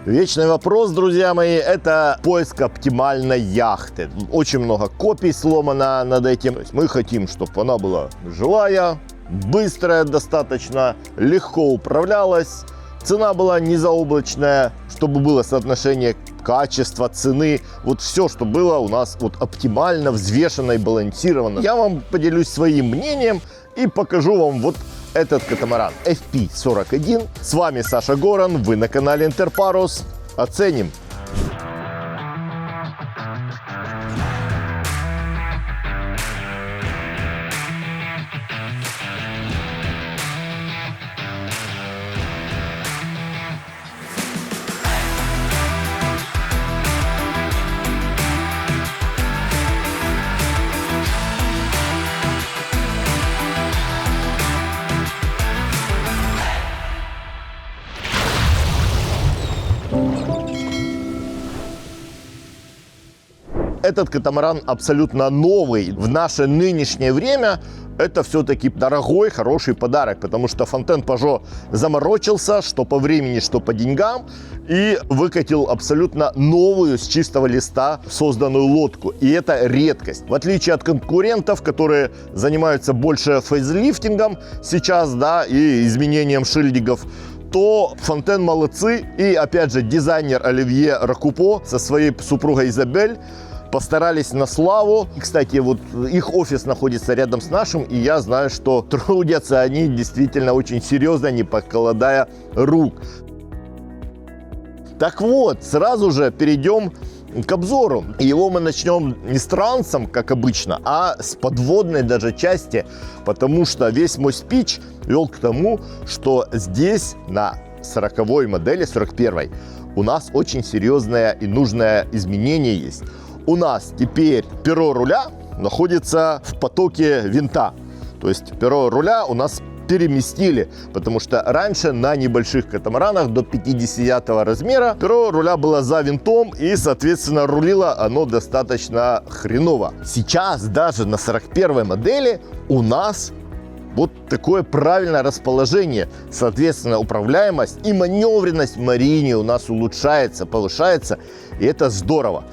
Вечный вопрос, друзья мои, это поиск оптимальной яхты. Очень много копий сломано над этим. То есть мы хотим, чтобы она была жилая, быстрая достаточно, легко управлялась, цена была не заоблачная, чтобы было соотношение качества, цены, вот все, что было у нас вот оптимально, взвешенно и балансировано. Я вам поделюсь своим мнением и покажу вам вот этот катамаран FP41. С вами Саша Горан, вы на канале Интерпарус. Оценим. Этот катамаран абсолютно новый. В наше нынешнее время это все-таки дорогой, хороший подарок, потому что Фонтен Пажо заморочился, что по времени, что по деньгам, и выкатил абсолютно новую, с чистого листа созданную лодку. И это редкость. В отличие от конкурентов, которые занимаются больше фейзлифтингом сейчас, да, и изменением шильдиков, то Фонтен молодцы. И опять же дизайнер Оливье Ракупо со своей супругой Изабель постарались на славу. И, кстати, вот их офис находится рядом с нашим, и я знаю, что трудятся они действительно очень серьезно, не покладая рук. Так вот, сразу же перейдем к обзору. Его мы начнем не с трансом, как обычно, а с подводной даже части, потому что весь мой спич вел к тому, что здесь на 40-й модели, 41-й, у нас очень серьезное и нужное изменение есть. У нас теперь перо руля находится в потоке винта. То есть перо руля у нас переместили, потому что раньше на небольших катамаранах до 50-го размера перо руля было за винтом, и, соответственно, рулило оно достаточно хреново. Сейчас даже на 41-й модели у нас вот такое правильное расположение. Соответственно, управляемость и маневренность в марине у нас улучшается, повышается, и это здорово.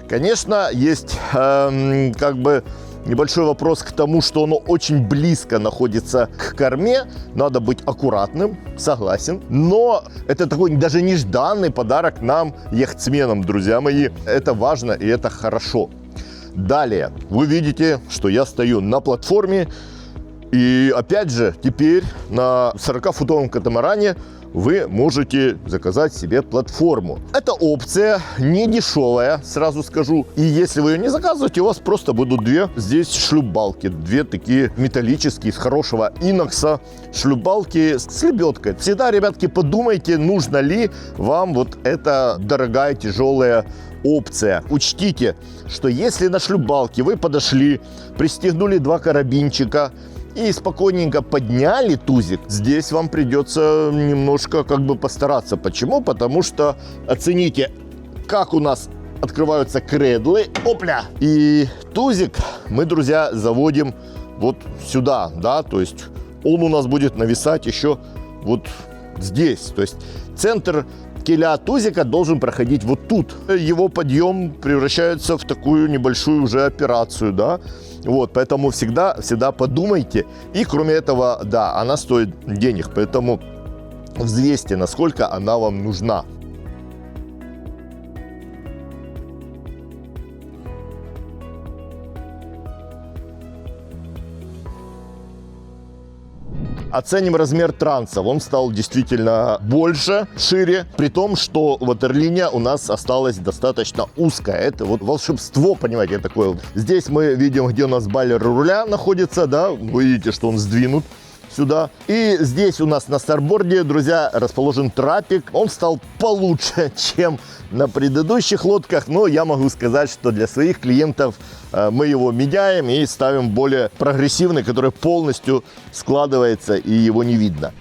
Конечно, есть как бы небольшой вопрос к тому, что оно очень близко находится к корме. Надо быть аккуратным, согласен. Но это такой даже нежданный подарок нам, яхтсменам, друзья мои. Это важно и это хорошо. Далее, вы видите, что я стою на платформе. И опять же, теперь на 40-футовом катамаране вы можете заказать себе платформу. Это опция не дешевая, сразу скажу. И если вы ее не заказываете, у вас просто будут две здесь шлюпбалки. Две такие металлические, из хорошего инокса шлюпбалки с лебедкой. Всегда, ребятки, подумайте, нужно ли вам вот эта дорогая, тяжелая опция. Учтите, что если на шлюпбалке вы подошли, пристегнули два карабинчика и спокойненько подняли тузик, здесь вам придется немножко как бы постараться. Почему? Потому что оцените, как у нас открываются кредлы. Опля! И тузик мы, друзья, заводим вот сюда, да, то есть он у нас будет нависать еще вот здесь. То есть центр киля тузика должен проходить вот тут. Его подъем превращается в такую небольшую уже операцию, да. Вот, поэтому всегда подумайте. И кроме этого, да, она стоит денег, поэтому взвесьте, насколько она вам нужна. Оценим размер транса. Он стал действительно больше, шире, при том, что ватерлиния у нас осталась достаточно узкая. Это вот волшебство, понимаете, такое. Здесь мы видим, где у нас баллер руля находится, да, вы видите, что он сдвинут сюда. И здесь у нас на старборде, друзья, расположен трапик. Он стал получше, чем на предыдущих лодках, но я могу сказать, что для своих клиентов мы его меняем и ставим более прогрессивный, который полностью складывается и его не видно.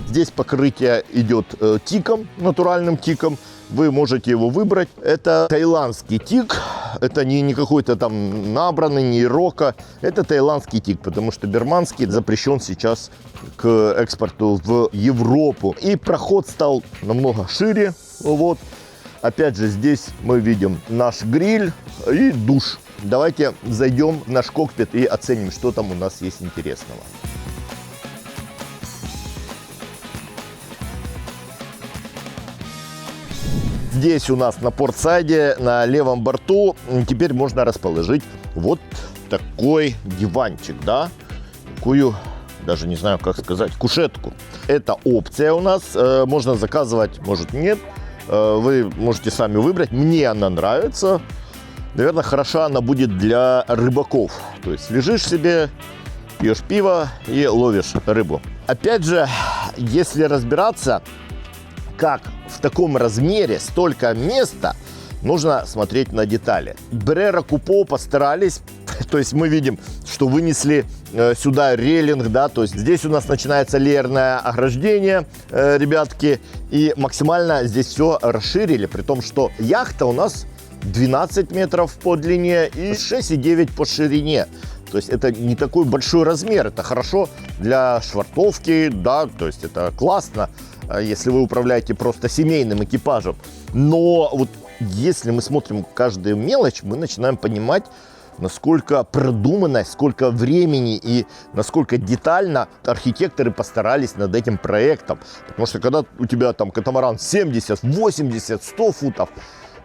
Здесь покрытие идет тиком, натуральным тиком. Вы можете его выбрать. Это таиландский тик. Это не какой-то там набранный, не ирока. Это таиландский тик, потому что бирманский запрещен сейчас к экспорту в Европу. И проход стал намного шире. Вот. Опять же, здесь мы видим наш гриль и душ. Давайте зайдем в наш кокпит и оценим, что там у нас есть интересного. Здесь у нас на портсайде, на левом борту, теперь можно расположить вот такой диванчик, да, такую, даже не знаю, как сказать, кушетку. Это опция у нас, можно заказывать, может нет, вы можете сами выбрать. Мне она нравится, наверное, хороша она будет для рыбаков. То есть лежишь себе, пьешь пиво и ловишь рыбу. Опять же, если разбираться, как в таком размере столько места, нужно смотреть на детали. Брера Купо постарались, то есть мы видим, что вынесли сюда рейлинг, да, то есть здесь у нас начинается леерное ограждение, ребятки, и максимально здесь все расширили, при том, что яхта у нас 12 метров по длине и 6,9 по ширине. То есть это не такой большой размер, это хорошо для швартовки, да, то есть это классно, если вы управляете просто семейным экипажем. Но вот если мы смотрим каждую мелочь, мы начинаем понимать, насколько продуманно, сколько времени и насколько детально архитекторы постарались над этим проектом. Потому что когда у тебя там катамаран 70, 80, 100 футов,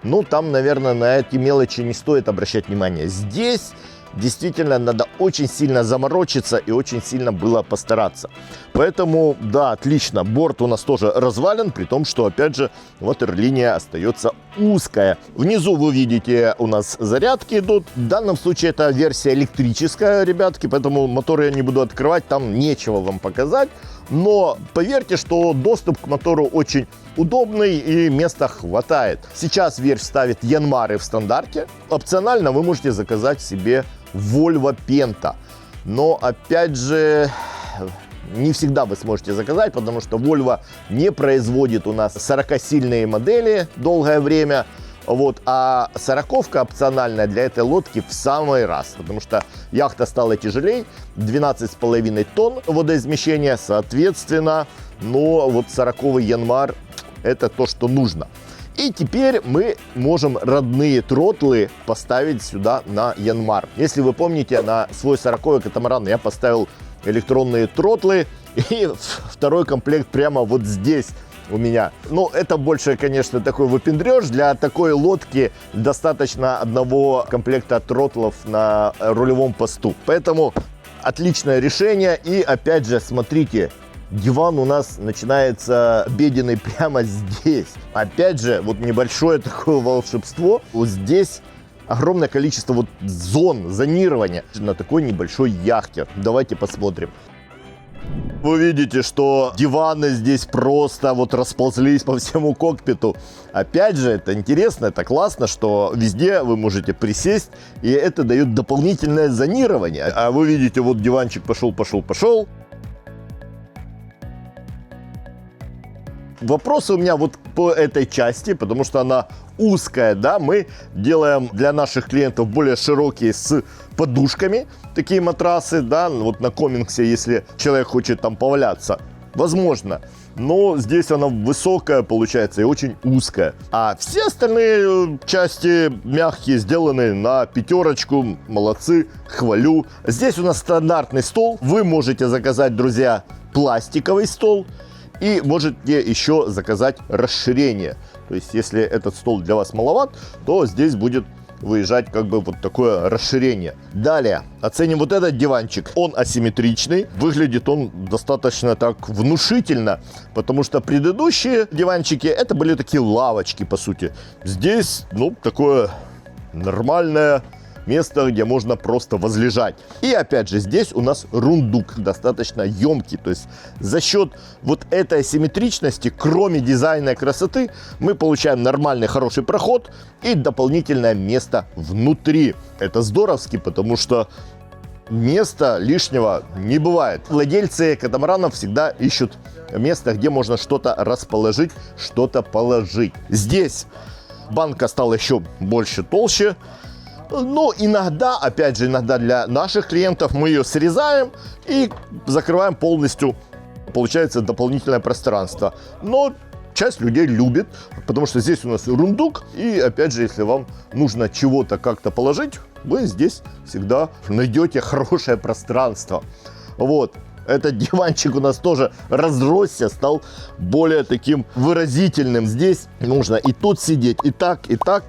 ну там, наверное, на эти мелочи не стоит обращать внимание. Здесь действительно надо очень сильно заморочиться и очень сильно было постараться. Поэтому, да, отлично, борт у нас тоже развален, при том, что, опять же, ватерлиния остается узкая. Внизу вы видите, у нас зарядки идут. В данном случае это версия электрическая, ребятки, поэтому моторы я не буду открывать, там нечего вам показать. Но поверьте, что доступ к мотору очень удобный и места хватает. Сейчас Верфь ставит Янмары в стандарте. Опционально вы можете заказать себе Volvo Penta. Но опять же, не всегда вы сможете заказать, потому что Volvo не производит у нас 40-сильные модели долгое время. Вот, а 40-ка опциональная для этой лодки в самый раз, потому что яхта стала тяжелее, 12,5 тонн водоизмещения, соответственно, но вот 40-й Янмар это то, что нужно. И теперь мы можем родные тротлы поставить сюда на Янмар. Если вы помните, на свой 40-й катамаран я поставил электронные тротлы, и второй комплект прямо вот здесь у меня. Ну, это больше, конечно, такой выпендрёж. Для такой лодки достаточно одного комплекта тротлов на рулевом посту. Поэтому отличное решение. И опять же, смотрите, диван у нас начинается обеденный прямо здесь. Опять же, вот небольшое такое волшебство. Вот здесь огромное количество вот зон зонирования на такой небольшой яхте. Давайте посмотрим. Вы видите, что диваны здесь просто вот расползлись по всему кокпиту. Опять же, это интересно, это классно, что везде вы можете присесть, и это дает дополнительное зонирование. А вы видите, вот диванчик пошел. Вопросы у меня вот по этой части, потому что она узкая, да, мы делаем для наших клиентов более широкие с подушками, такие матрасы, да, вот на Коммингсе, если человек хочет там поваляться, возможно, но здесь она высокая получается и очень узкая, а все остальные части мягкие, сделаны на пятерочку, молодцы, хвалю. Здесь у нас стандартный стол, вы можете заказать, друзья, пластиковый стол, и можете еще заказать расширение. То есть, если этот стол для вас маловат, то здесь будет выезжать как бы вот такое расширение. Далее, оценим вот этот диванчик. Он асимметричный. Выглядит он достаточно так внушительно, потому что предыдущие диванчики, это были такие лавочки, по сути. Здесь, ну, такое нормальное место, где можно просто возлежать. И опять же, здесь у нас рундук достаточно емкий. То есть за счет вот этой асимметричности, кроме дизайна и красоты, мы получаем нормальный хороший проход и дополнительное место внутри. Это здоровски, потому что места лишнего не бывает. Владельцы катамаранов всегда ищут место, где можно что-то расположить, что-то положить. Здесь банка стала еще больше, толще. Но иногда, опять же, иногда для наших клиентов мы ее срезаем и закрываем полностью. Получается дополнительное пространство. Но часть людей любит, потому что здесь у нас рундук. И опять же, если вам нужно чего-то как-то положить, вы здесь всегда найдете хорошее пространство. Вот. Этот диванчик у нас тоже разросся, стал более таким выразительным. Здесь нужно и тут сидеть, и так, и так.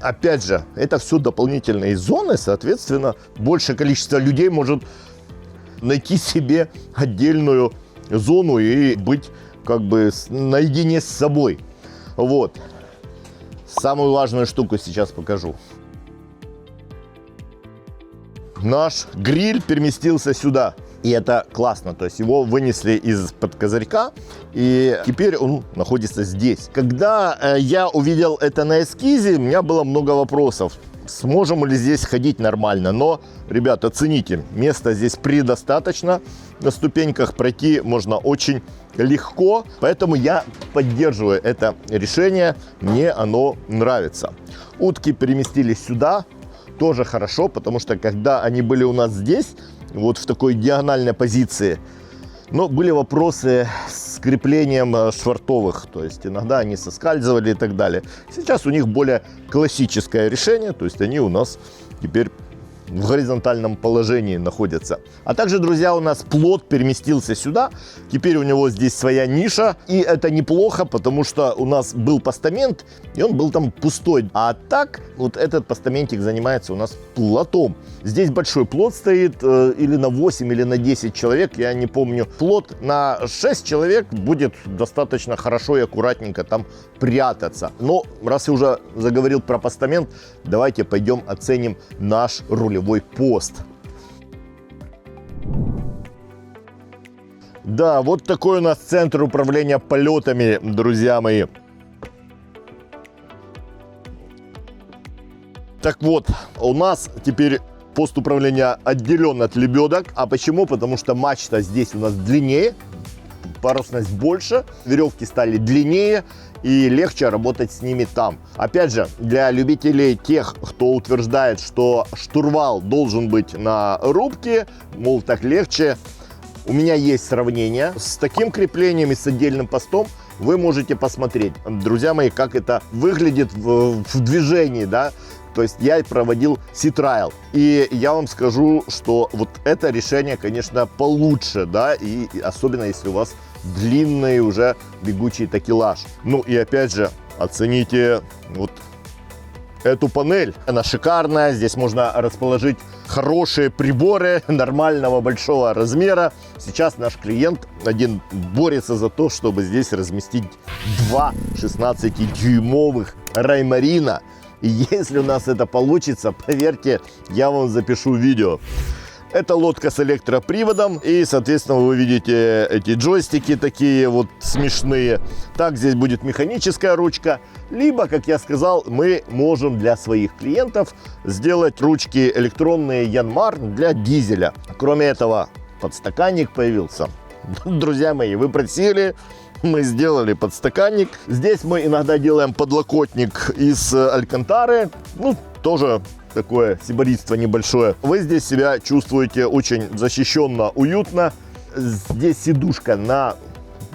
Опять же, это все дополнительные зоны, соответственно, большее количество людей может найти себе отдельную зону и быть как бы наедине с собой. Вот. Самую важную штуку сейчас покажу. Наш гриль переместился сюда. И это классно, то есть его вынесли из-под козырька, и теперь он находится здесь. Когда я увидел это на эскизе, у меня было много вопросов. Сможем ли здесь ходить нормально? Но, ребята, оцените, места здесь предостаточно. На ступеньках пройти можно очень легко, поэтому я поддерживаю это решение, мне оно нравится. Утки переместились сюда, тоже хорошо, потому что когда они были у нас здесь, вот в такой диагональной позиции, но были вопросы с креплением швартовых, то есть иногда они соскальзывали и так далее. Сейчас у них более классическое решение, то есть они у нас теперь в горизонтальном положении находятся. А также, друзья, у нас плот переместился сюда. Теперь у него здесь своя ниша. И это неплохо, потому что у нас был постамент, и он был там пустой. А так, вот этот постаментик занимается у нас плотом. Здесь большой плот стоит, или на 8, или на 10 человек, я не помню. Плот на 6 человек будет достаточно хорошо и аккуратненько там прятаться. Но раз я уже заговорил про постамент, давайте пойдем оценим наш рулевой пост. Да, вот такой у нас центр управления полетами, друзья мои. Так вот, у нас теперь пост управления отделен от лебедок. А почему? Потому что мачта здесь у нас длиннее, парусность больше, веревки стали длиннее, и легче работать с ними там. Опять же, для любителей тех, кто утверждает, что штурвал должен быть на рубке, мол, так легче, у меня есть сравнение. С таким креплением и с отдельным постом вы можете посмотреть, друзья мои, как это выглядит в движении, да. То есть я проводил Sea-Trial, и я вам скажу, что вот это решение, конечно, получше, да, и особенно если у вас длинный уже бегучий такелаж. Ну и опять же, оцените вот эту панель. Она шикарная, здесь можно расположить хорошие приборы нормального большого размера. Сейчас наш клиент один борется за то, чтобы здесь разместить два 16-дюймовых Раймарина. И если у нас это получится, поверьте, я вам запишу видео. Это лодка с электроприводом, и, соответственно, вы видите эти джойстики такие вот смешные. Так, здесь будет механическая ручка, либо, как я сказал, мы можем для своих клиентов сделать ручки электронные Янмар для дизеля. Кроме этого, подстаканник появился. Друзья мои, вы просили, мы сделали подстаканник. Здесь мы иногда делаем подлокотник из алькантары, ну, тоже такое сибаритство небольшое. Вы здесь себя чувствуете очень защищенно, уютно. Здесь сидушка на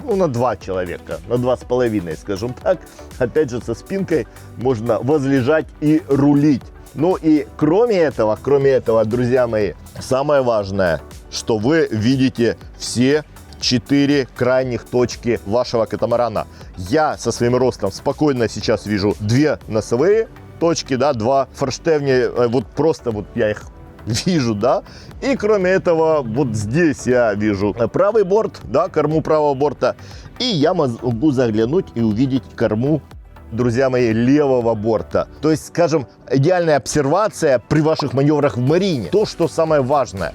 2 человека, на 2,5, скажем так. Опять же, со спинкой можно возлежать и рулить. Ну и кроме этого, друзья мои, самое важное, что вы видите все 4 крайних точки вашего катамарана. Я со своим ростом спокойно сейчас вижу 2 носовые точки, да, 2 форштевня, вот просто вот я их вижу, да. И кроме этого, вот здесь я вижу правый борт, да, корму правого борта. И я могу заглянуть и увидеть корму, друзья мои, левого борта. То есть, скажем, идеальная обсервация при ваших маневрах в марине. То, что самое важное.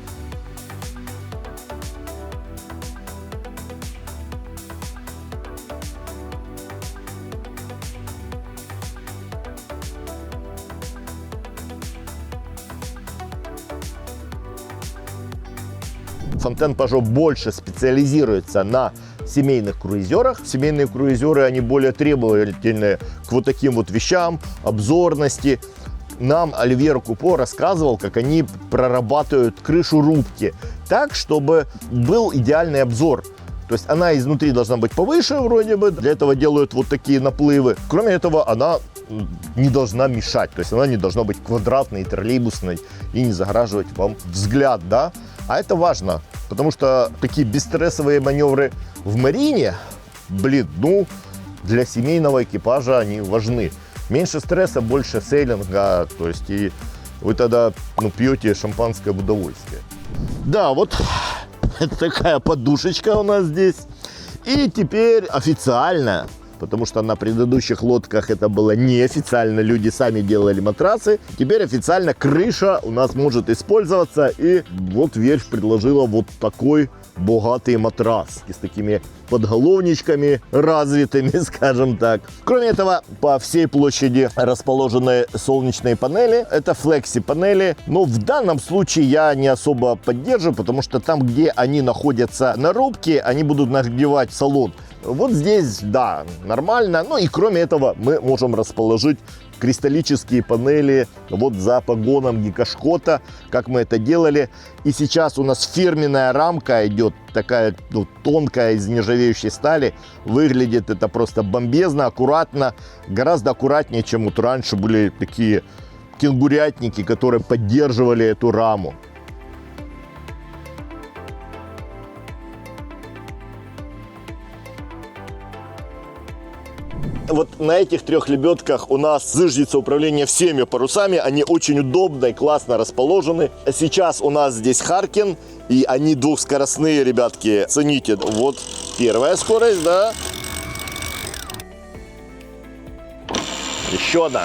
Фонтен Пажо больше специализируется на семейных круизерах. Семейные круизеры, они более требовательны к вот таким вот вещам, обзорности. Нам Оливье Купо рассказывал, как они прорабатывают крышу рубки так, чтобы был идеальный обзор. То есть она изнутри должна быть повыше вроде бы. Для этого делают вот такие наплывы. Кроме этого, она не должна мешать. То есть она не должна быть квадратной, троллейбусной и не загораживать вам взгляд, да. А это важно, потому что такие бесстрессовые маневры в марине, блин, ну, для семейного экипажа они важны. Меньше стресса, больше сейлинга, то есть и вы тогда, ну, пьете шампанское в удовольствие. Да, вот это такая подушечка у нас здесь. И теперь официально, потому что на предыдущих лодках это было неофициально, люди сами делали матрасы. Теперь официально крыша у нас может использоваться. И вот верфь предложила вот такой богатый матрас с такими подголовничками развитыми, скажем так. Кроме этого, по всей площади расположены солнечные панели. Это флекси-панели. Но в данном случае я не особо поддерживаю, потому что там, где они находятся на рубке, они будут нагревать салон. Вот здесь, да, нормально. Ну и кроме этого, мы можем расположить кристаллические панели вот за погоном Гикошкота, как мы это делали. И сейчас у нас фирменная рамка идет, такая, ну, тонкая, из нержавеющей стали. Выглядит это просто бомбезно, аккуратно, гораздо аккуратнее, чем вот раньше были такие кенгурятники, которые поддерживали эту раму. Вот на этих трех лебедках у нас зыждется управление всеми парусами. Они очень удобно и классно расположены. Сейчас у нас здесь Харкин, и они двухскоростные, ребятки. Цените. Вот первая скорость, да. Еще одна.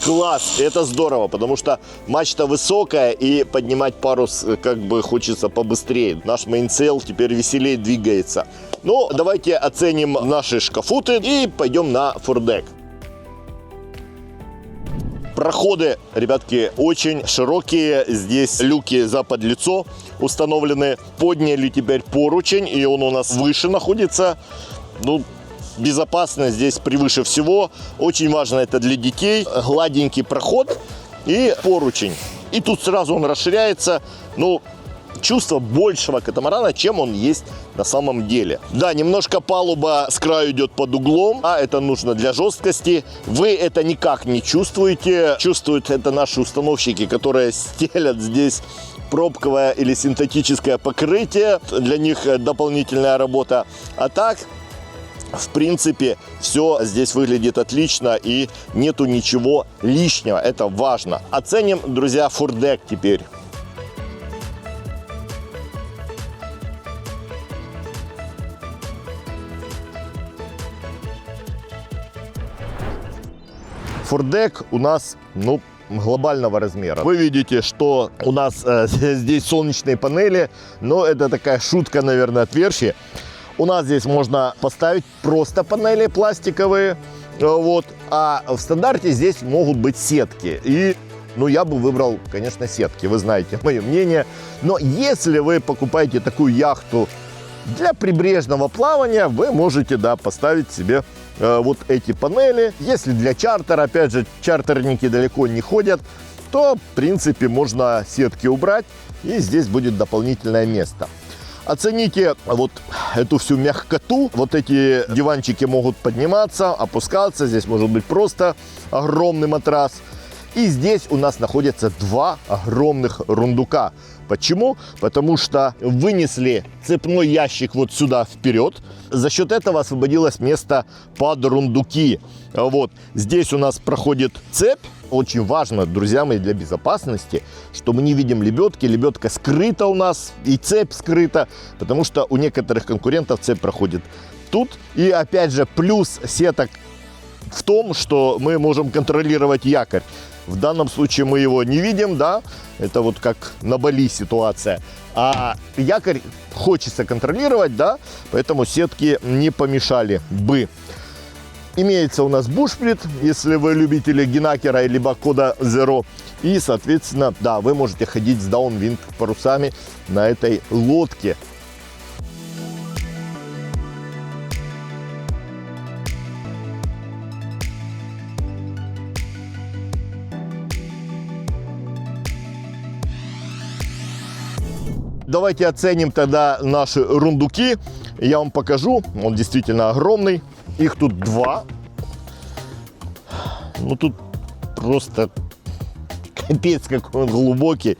Класс, это здорово, потому что мачта высокая и поднимать парус как бы хочется побыстрее. Наш мейнсейл теперь веселее двигается. Ну, давайте оценим наши шкафуты и пойдем на фордек. Проходы, ребятки, очень широкие. Здесь люки за подлицо установлены. Подняли теперь поручень, и он у нас выше находится. Ну, безопасность здесь превыше всего. Очень важно это для детей. Гладенький проход и поручень. И тут сразу он расширяется. Ну, чувство большего катамарана, чем он есть на самом деле. Да, немножко палуба с краю идет под углом, а это нужно для жесткости. Вы это никак не чувствуете. Чувствуют это наши установщики, которые стелят здесь пробковое или синтетическое покрытие. Для них дополнительная работа. А так, в принципе, все здесь выглядит отлично и нету ничего лишнего. Это важно. Оценим, друзья, фордек теперь. Фордек у нас, ну, глобального размера. Вы видите, что у нас здесь солнечные панели, но это такая шутка, наверное, от верфи. У нас здесь можно поставить просто панели пластиковые, вот, а в стандарте здесь могут быть сетки. И, ну, я бы выбрал, конечно, сетки, вы знаете мое мнение. Но если вы покупаете такую яхту для прибрежного плавания, вы можете, да, поставить себе вот эти панели. Если для чартера, опять же, чартерники далеко не ходят, то, в принципе, можно сетки убрать, и здесь будет дополнительное место. Оцените вот эту всю мягкоту. Вот эти диванчики могут подниматься, опускаться. Здесь может быть просто огромный матрас. И здесь у нас находятся два огромных рундука. Почему? Потому что вынесли цепной ящик вот сюда вперед. За счет этого освободилось место под рундуки. Вот здесь у нас проходит цепь. Очень важно, друзья мои, для безопасности, что мы не видим лебедки. Лебедка скрыта у нас, и цепь скрыта, потому что у некоторых конкурентов цепь проходит тут. И опять же, плюс сеток в том, что мы можем контролировать якорь. В данном случае мы его не видим, да, это вот как на Бали ситуация. А якорь хочется контролировать, да, поэтому сетки не помешали бы. Имеется у нас бушприт, если вы любители гинакера либо кода Zero. И, соответственно, да, вы можете ходить с даунвинд парусами на этой лодке. Давайте оценим тогда наши рундуки. Я вам покажу. Он действительно огромный. Их тут 2. Ну тут просто капец какой он глубокий.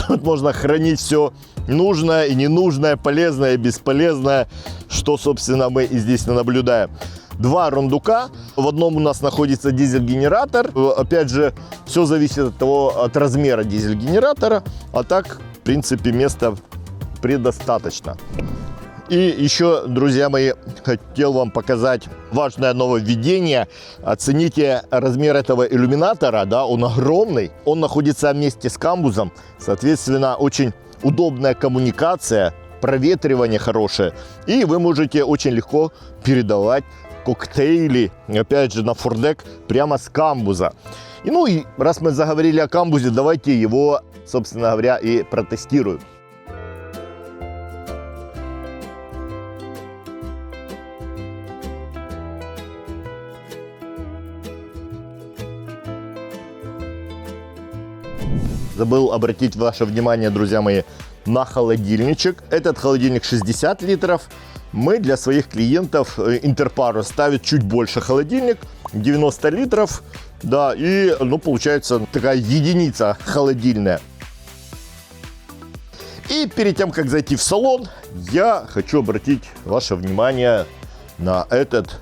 Тут можно хранить все нужное и ненужное, полезное и бесполезное, что, собственно, мы и здесь наблюдаем. 2 рундука. В одном у нас находится дизель-генератор. Опять же, все зависит от того, от размера дизель-генератора. А так, в принципе, места предостаточно. И еще, друзья мои, хотел вам показать важное нововведение. Оцените размер этого иллюминатора, да, он огромный. Он находится вместе с камбузом. Соответственно, очень удобная коммуникация, проветривание хорошее. И вы можете очень легко передавать коктейли, опять же, на фордек прямо с камбуза. И, ну и раз мы заговорили о камбузе, давайте его, собственно говоря, и протестируем. Забыл обратить ваше внимание, друзья мои, на холодильничек. Этот холодильник 60 литров. Мы для своих клиентов Интерпаро ставит чуть больше холодильник, 90 литров. Да, и, ну, получается такая единица холодильная. И перед тем, как зайти в салон, я хочу обратить ваше внимание на этот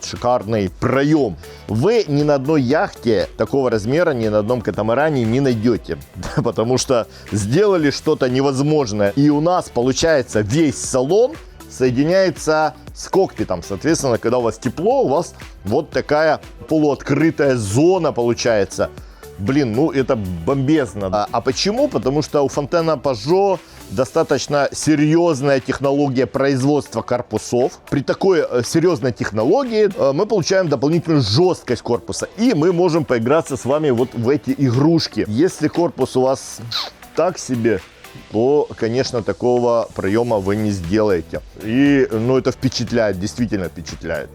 шикарный проем. Вы ни на одной яхте такого размера, ни на одном катамаране не найдете. Потому что сделали что-то невозможное. И у нас, получается, весь салон соединяется с кокпитом. Соответственно, когда у вас тепло, у вас вот такая полуоткрытая зона получается. Блин, ну это бомбезно. А почему? Потому что у Fontana Pajot достаточно серьезная технология производства корпусов. При такой серьезной технологии мы получаем дополнительную жесткость корпуса. И мы можем поиграться с вами вот в эти игрушки. Если корпус у вас так себе, то, конечно, такого проема вы не сделаете. И, ну, это впечатляет, действительно впечатляет.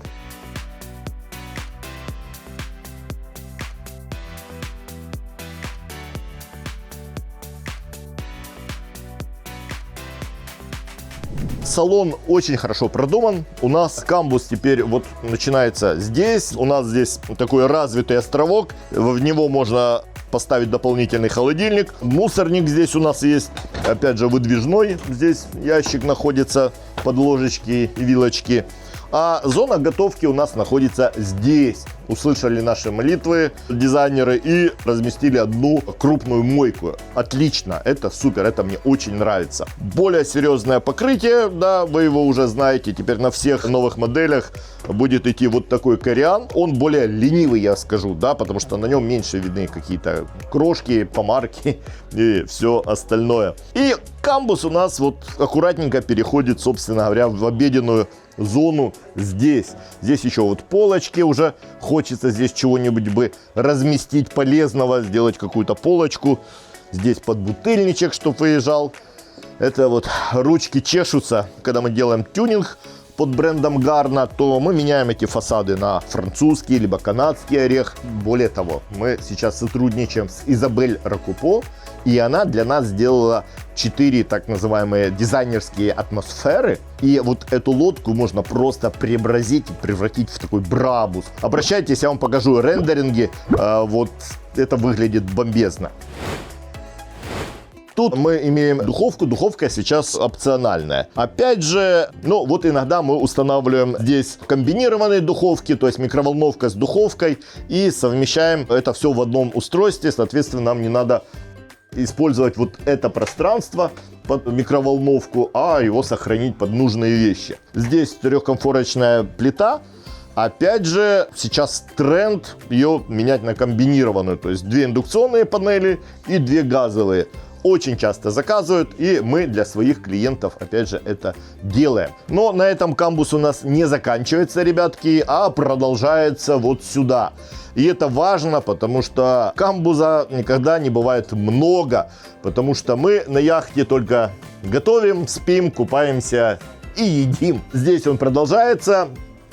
Салон очень хорошо продуман. У нас камбуз теперь вот начинается здесь. У нас здесь такой развитый островок. В него можно поставить дополнительный холодильник. Мусорник здесь у нас есть. Опять же, выдвижной. Здесь ящик находится под ложечки и вилочки. А зона готовки у нас находится здесь. Услышали наши молитвы дизайнеры и разместили одну крупную мойку. Отлично, это супер, это мне очень нравится. Более серьезное покрытие, да, вы его уже знаете. Теперь на всех новых моделях будет идти вот такой кориан. Он более ленивый, я скажу, да, потому что на нем меньше видны какие-то крошки, помарки и все остальное. И камбуз у нас вот аккуратненько переходит, собственно говоря, в обеденную зону здесь. Здесь еще вот полочки уже. Хочется здесь чего-нибудь бы разместить полезного, сделать какую-то полочку. Здесь подбутыльничек, чтобы выезжал. Это вот ручки чешутся, когда мы делаем тюнинг под брендом Гарна, то мы меняем эти фасады на французский либо канадский орех. Более того, мы сейчас сотрудничаем с Изабель Рокупо, и она для нас сделала 4 так называемые дизайнерские атмосферы. И вот эту лодку можно просто преобразить и превратить в такой брабус. Обращайтесь, я вам покажу рендеринги. Вот это выглядит бомбезно. Тут мы имеем духовку. Духовка сейчас опциональная. Опять же, ну вот иногда мы устанавливаем здесь комбинированные духовки, то есть микроволновка с духовкой, и совмещаем это все в одном устройстве. Соответственно, нам не надо использовать вот это пространство под микроволновку, а его сохранить под нужные вещи. Здесь трехкомфорочная плита. Опять же, сейчас тренд ее менять на комбинированную, то есть 2 индукционные панели и 2 газовые. Очень часто заказывают, и мы для своих клиентов, опять же, это делаем. Но на этом камбус у нас не заканчивается, ребятки, а продолжается вот сюда. И это важно, потому что камбуза никогда не бывает много, потому что мы на яхте только готовим, спим, купаемся и едим. Здесь он продолжается,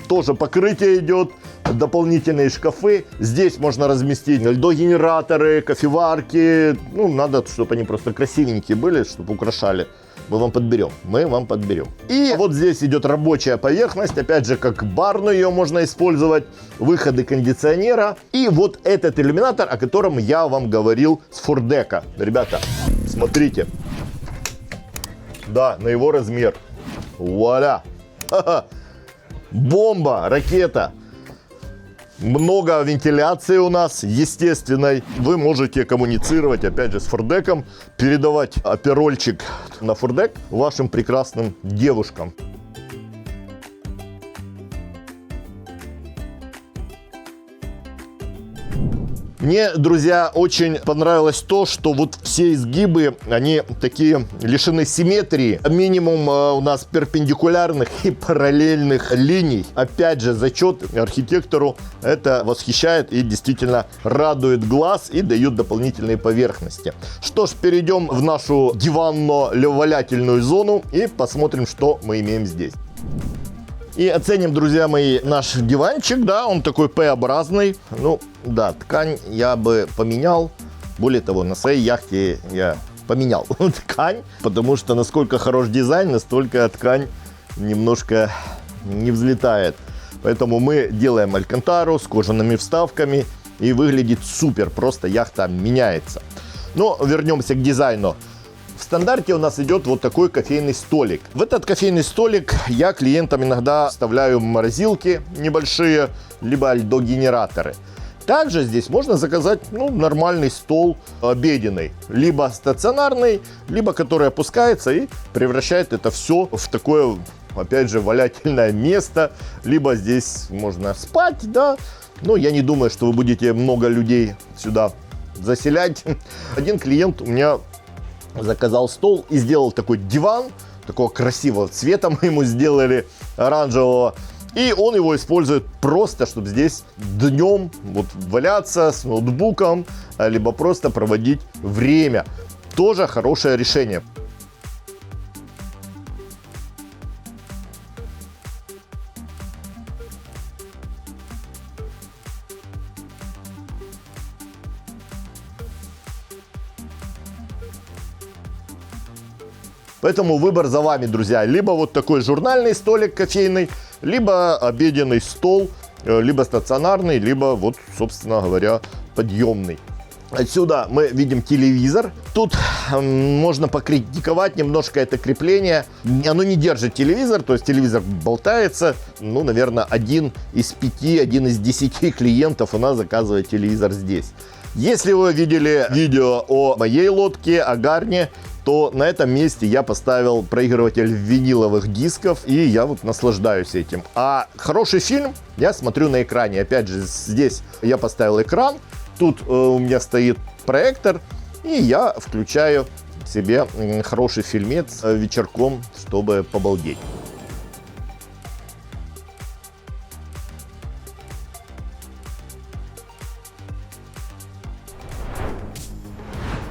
тоже покрытие идет. дополнительные шкафы. Здесь можно разместить льдогенераторы, кофеварки. Ну, надо, чтобы они просто красивенькие были, чтобы украшали. Мы вам подберем. И вот здесь идет рабочая поверхность. Опять же, как барную ее можно использовать. Выходы кондиционера. И вот этот иллюминатор, о котором я вам говорил с фордека. Ребята, смотрите. Да, на его размер. Вуаля. Бомба, ракета. Много вентиляции у нас естественной. Вы можете коммуницировать, опять же, с фордеком, передавать аперольчик на фордек вашим прекрасным девушкам. Мне, друзья, очень понравилось то, что вот все изгибы, они такие лишены симметрии. Минимум у нас перпендикулярных и параллельных линий. Опять же, зачет архитектору. Это восхищает и действительно радует глаз и дает дополнительные поверхности. Что ж, перейдем в нашу диванно-валятельную зону и посмотрим, что мы имеем здесь. И оценим, друзья мои, наш диванчик, да, он такой П-образный. Ну, да, ткань я бы поменял. Более того, на своей яхте я поменял ткань, потому что насколько хорош дизайн, настолько ткань немножко не взлетает. Поэтому мы делаем алькантару с кожаными вставками, и выглядит супер, просто яхта меняется. Но вернемся к дизайну. В стандарте у нас идет вот такой кофейный столик. В этот кофейный столик я клиентам иногда вставляю морозилки небольшие, либо льдогенераторы. Также здесь можно заказать нормальный стол обеденный, либо стационарный, либо который опускается и превращает это все в такое, опять же, валятельное место. Либо здесь можно спать, да. Но я не думаю, что вы будете много людей сюда заселять. Один клиент у меня заказал стол и сделал такой диван, такого красивого цвета мы ему сделали, оранжевого. И он его использует просто, чтобы здесь днем вот валяться с ноутбуком, либо просто проводить время. Тоже хорошее решение. Поэтому выбор за вами, друзья. Либо вот такой журнальный столик кофейный, либо обеденный стол, либо стационарный, либо вот, собственно говоря, подъемный. Отсюда мы видим телевизор. Тут можно покритиковать немножко это крепление. Оно не держит телевизор, то есть телевизор болтается. Ну, наверное, 1 из 5, 1 из 10 клиентов у нас заказывает телевизор здесь. Если вы видели видео о моей лодке, о Гарне, то на этом месте я поставил проигрыватель виниловых дисков, и я вот наслаждаюсь этим. А хороший фильм я смотрю на экране. Опять же, здесь я поставил экран, тут у меня стоит проектор, и я включаю себе хороший фильмец вечерком, чтобы побалдеть.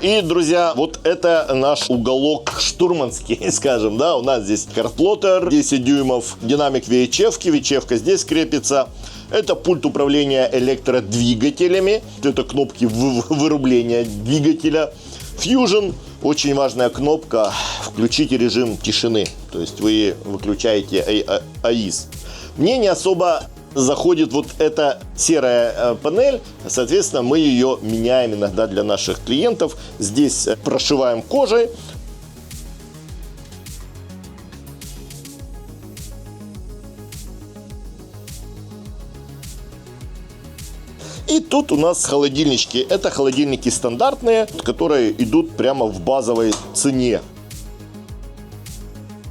И, друзья, вот это наш уголок штурманский, скажем, да, у нас здесь картплоттер 10 дюймов, динамик VHF-ки, VHF-ка здесь крепится. Это пульт управления электродвигателями, это кнопки вырубления двигателя. Fusion, очень важная кнопка, включите режим тишины, то есть вы выключаете АИС. Мне не особо заходит вот эта серая панель, соответственно, мы ее меняем иногда для наших клиентов. Здесь прошиваем кожей. И тут у нас холодильнички. Это холодильники стандартные, которые идут прямо в базовой цене.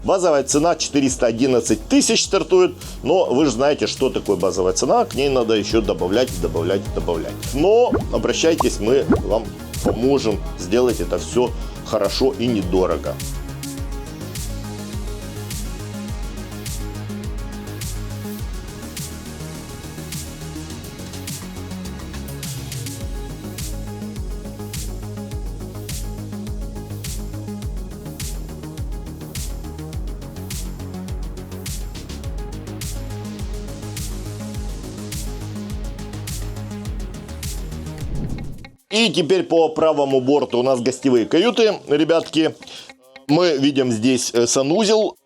Базовая цена 411 тысяч стартует, но вы же знаете, что такое базовая цена, к ней надо еще добавлять, добавлять, добавлять. Но обращайтесь, мы вам поможем сделать это все хорошо и недорого. И теперь по правому борту у нас гостевые каюты, ребятки. Мы видим здесь санузел.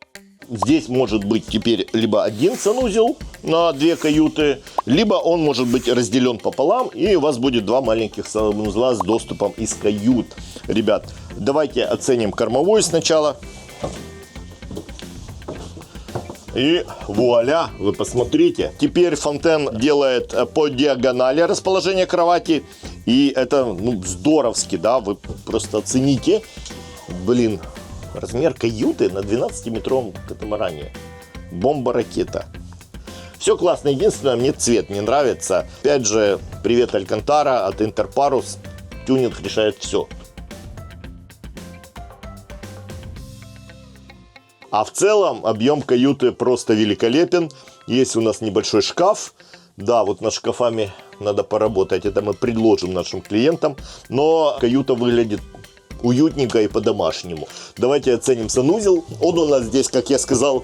Здесь может быть теперь либо один санузел на 2 каюты, либо он может быть разделен пополам, и у вас будет 2 маленьких санузла с доступом из кают. Ребят, давайте оценим кормовую сначала. И вуаля, вы посмотрите. Теперь Фонтен делает по диагонали расположение кровати. И это, ну, здоровски, да, вы просто оцените. Блин, размер каюты на 12-метровом катамаране. Бомба-ракета. Все классно, единственное, мне цвет не нравится. Опять же, привет Алькантара от Интерпарус. Тюнинг решает все. А в целом объем каюты просто великолепен. Есть у нас небольшой шкаф. Да, вот над шкафами надо поработать. Это мы предложим нашим клиентам. Но каюта выглядит уютненько и по-домашнему. Давайте оценим санузел. Он у нас здесь, как я сказал,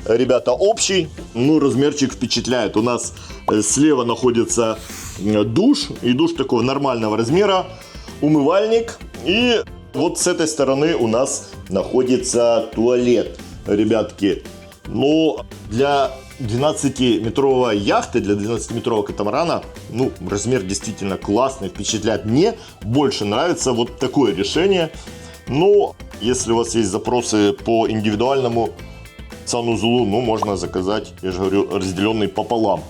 ребята, общий. Ну, размерчик впечатляет. У нас слева находится душ. И душ такого нормального размера. Умывальник. И вот с этой стороны у нас находится туалет. Ребятки, ну, для 12-метровой яхты, для 12-метрового катамарана, ну, размер действительно классный, впечатляет. Мне больше нравится вот такое решение. Но если у вас есть запросы по индивидуальному санузлу, ну, можно заказать, я же говорю, разделенный пополам.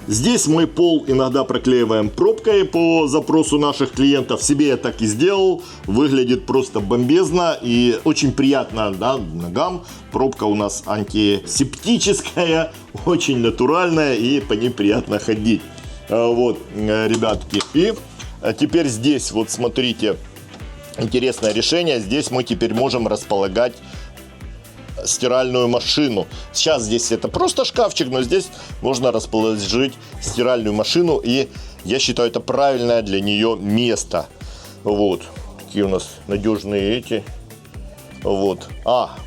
Здесь мы пол иногда проклеиваем пробкой по запросу наших клиентов. Себе я так и сделал. Выглядит просто бомбезно и очень приятно, да, ногам. Пробка у нас антисептическая, очень натуральная, и по ней приятно ходить. Вот, ребятки. И теперь здесь, вот смотрите, интересное решение. Здесь мы теперь можем располагать стиральную машину. Сейчас здесь это просто шкафчик, но здесь можно расположить стиральную машину, и я считаю, это правильное для нее место. Вот. Такие у нас надежные эти. Вот.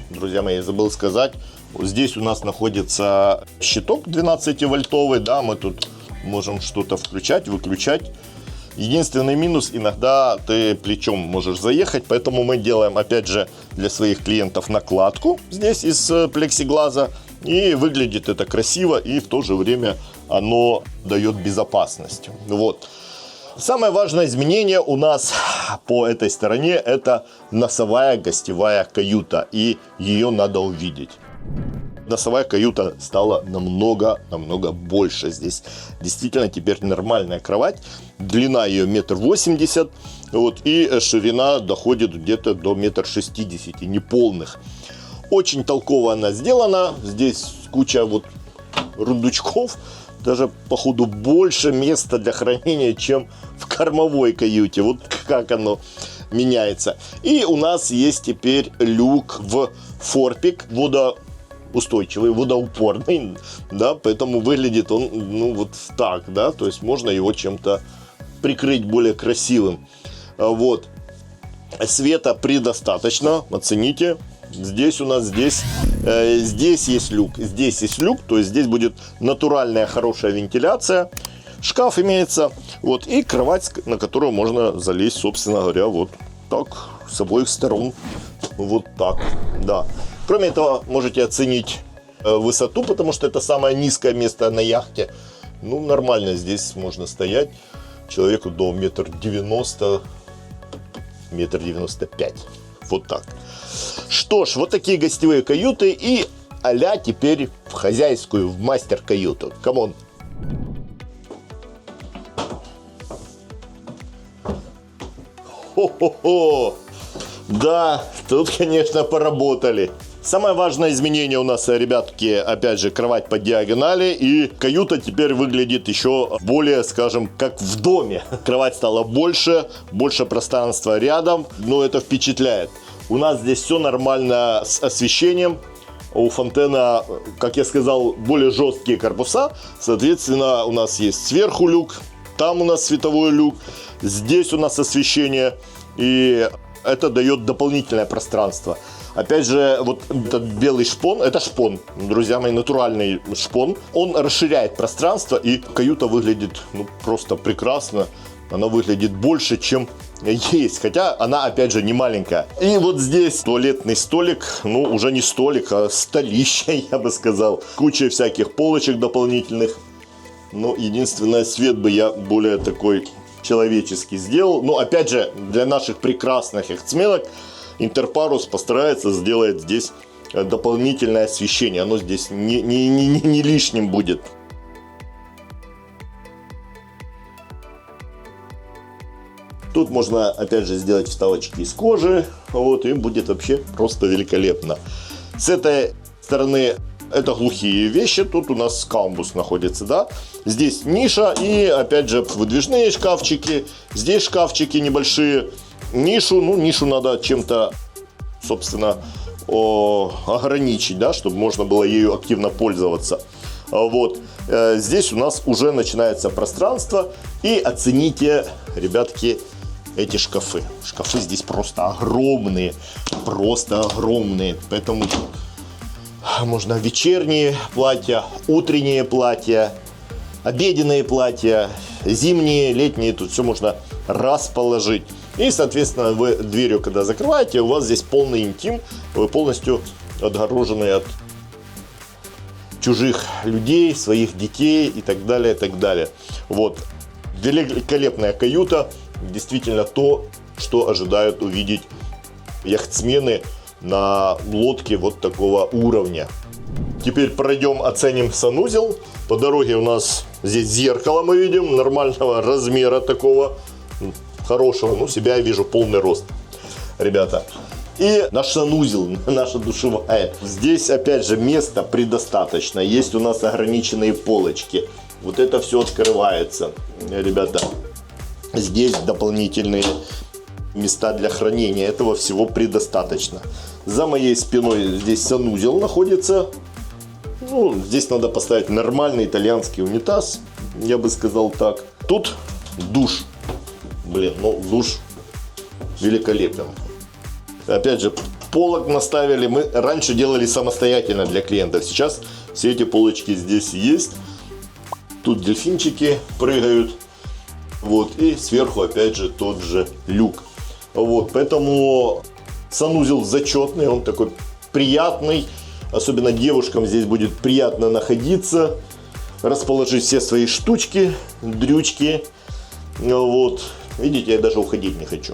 Друзья мои, забыл сказать. Здесь у нас находится щиток 12-вольтовый. Да, мы тут можем что-то включать, выключать. Единственный минус, иногда ты плечом можешь заехать, поэтому мы делаем, опять же, для своих клиентов накладку здесь из плексиглаза. И выглядит это красиво, и в то же время оно дает безопасность. Вот. Самое важное изменение у нас по этой стороне — это носовая гостевая каюта, и ее надо увидеть. Носовая каюта стала намного больше. Здесь действительно теперь нормальная кровать. Длина ее 1,80 м. Вот, и ширина доходит где-то до 1,60 м, неполных. Очень толково она сделана. Здесь куча вот рундучков. Даже, походу, больше места для хранения, чем в кормовой каюте. Вот как оно меняется. И у нас есть теперь люк в форпик, водоустойчивый, водоупорный, да, поэтому выглядит он, ну, вот так, да, то есть можно его чем-то прикрыть более красивым. Вот. Света предостаточно, оцените. Здесь у нас, здесь есть люк, то есть здесь будет натуральная хорошая вентиляция. Шкаф имеется, вот, и кровать, на которую можно залезть, собственно говоря, вот так, с обоих сторон, вот так, да. Кроме этого, можете оценить высоту, потому что это самое низкое место на яхте. Ну, нормально здесь можно стоять человеку до 1,90 м, 1,95 м. Вот так. Что ж, вот такие гостевые каюты. И а-ля теперь в хозяйскую, в мастер-каюту. Камон. Хо-хо-хо. Да, тут, конечно, поработали. Самое важное изменение у нас, ребятки, опять же, кровать по диагонали. И каюта теперь выглядит еще более, скажем, как в доме. Кровать стала больше пространства рядом, но это впечатляет. У нас здесь все нормально с освещением. У Фонтена, как я сказал, более жесткие корпуса. Соответственно, у нас есть сверху люк, там у нас световой люк, здесь у нас освещение. И это дает дополнительное пространство. Опять же, вот этот белый шпон, это шпон, друзья мои, натуральный шпон. Он расширяет пространство, и каюта выглядит, ну, просто прекрасно. она выглядит больше, чем есть. Хотя она, опять же, не маленькая. И вот здесь туалетный столик. Ну, уже не столик, а столище, я бы сказал. Куча всяких полочек дополнительных. Но единственное, свет бы я более такой человеческий сделал. Но, опять же, для наших прекрасных яхтсменок Интерпарус постарается сделать здесь дополнительное освещение. Оно здесь не лишним будет. Тут можно, опять же, сделать вставочки из кожи. Вот, и будет вообще просто великолепно. С этой стороны это глухие вещи. Тут у нас камбус находится, да. Здесь ниша и, опять же, выдвижные шкафчики. Здесь шкафчики небольшие. Нишу надо чем-то, собственно, ограничить, да, чтобы можно было ею активно пользоваться. Вот. Здесь у нас уже начинается пространство. И оцените, ребятки, эти шкафы. Шкафы здесь просто огромные. Просто огромные. Поэтому можно вечерние платья, утренние платья, обеденные платья, зимние, летние. Тут все можно расположить. И, соответственно, вы дверью, когда закрываете, у вас здесь полный интим. Вы полностью отгорожены от чужих людей, своих детей и так далее, и так далее. Вот. Великолепная каюта. Действительно то, что ожидают увидеть яхтсмены на лодке вот такого уровня. Теперь пройдем, оценим санузел. По дороге у нас здесь зеркало мы видим, нормального размера такого, хорошего. Ну, себя я вижу полный рост, ребята. И наш санузел, наша душевая. Здесь, опять же, места предостаточно. Есть у нас ограниченные полочки. Вот это все открывается, ребята. Здесь дополнительные места для хранения. Этого всего предостаточно. За моей спиной здесь санузел находится. Ну, здесь надо поставить нормальный итальянский унитаз, я бы сказал так. Тут душ. Блин, ну душ великолепен. Опять же, полок наставили. Мы раньше делали самостоятельно для клиентов. Сейчас все эти полочки здесь есть. Тут дельфинчики прыгают. Вот, и сверху опять же тот же люк. Вот, поэтому санузел зачетный, он такой приятный. Особенно девушкам здесь будет приятно находиться, расположить все свои штучки, дрючки. Вот, видите, я даже уходить не хочу.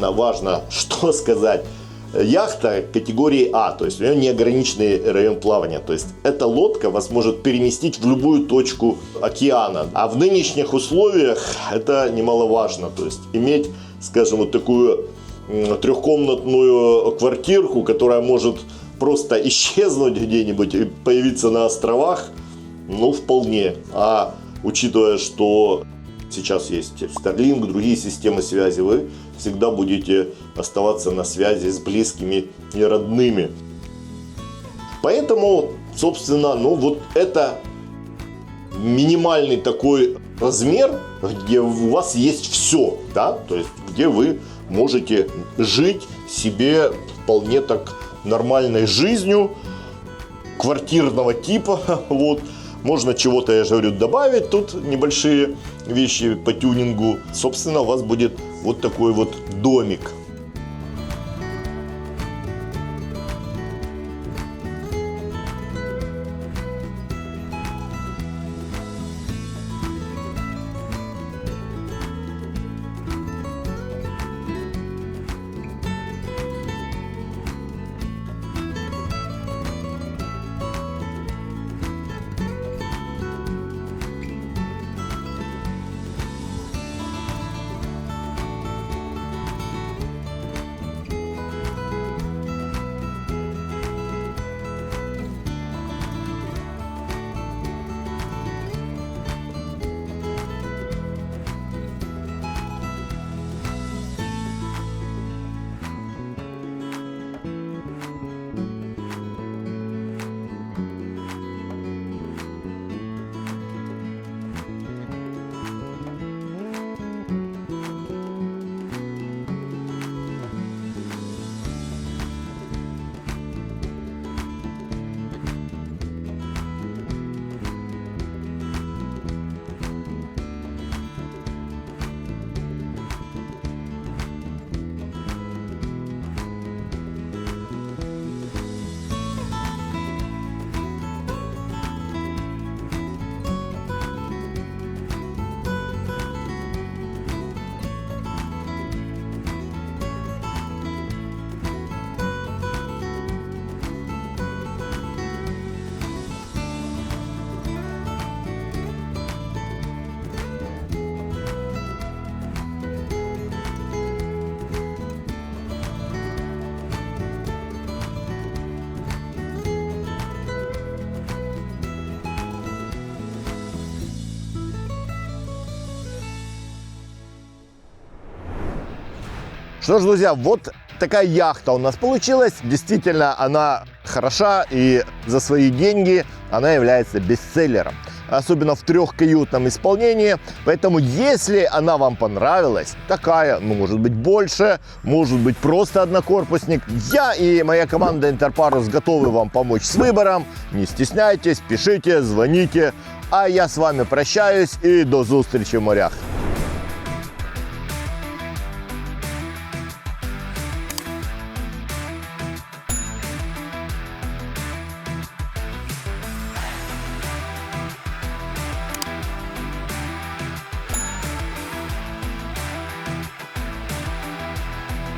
Важно, что сказать. Яхта категории А, то есть у нее неограниченный район плавания. То есть эта лодка вас может переместить в любую точку океана. А в нынешних условиях это немаловажно. То есть иметь, скажем, вот такую трехкомнатную квартирку, которая может просто исчезнуть где-нибудь и появиться на островах, ну вполне. А учитывая, что сейчас есть Starlink, другие системы связи, вы всегда будете оставаться на связи с близкими и родными. Поэтому, собственно, ну вот это минимальный такой размер, где у вас есть все, да, то есть где вы можете жить себе вполне так нормальной жизнью, квартирного типа, вот. Можно чего-то, я же говорю, добавить тут небольшие вещи по тюнингу. Собственно, у вас будет вот такой вот домик. Что ж, друзья, вот такая яхта у нас получилась. Действительно, она хороша, и за свои деньги она является бестселлером. Особенно в трехкаютном исполнении. Поэтому, если она вам понравилась, такая, ну, может быть, больше, может быть, просто однокорпусник, я и моя команда Интерпарус готовы вам помочь с выбором. Не стесняйтесь, пишите, звоните. А я с вами прощаюсь и до встречи в морях.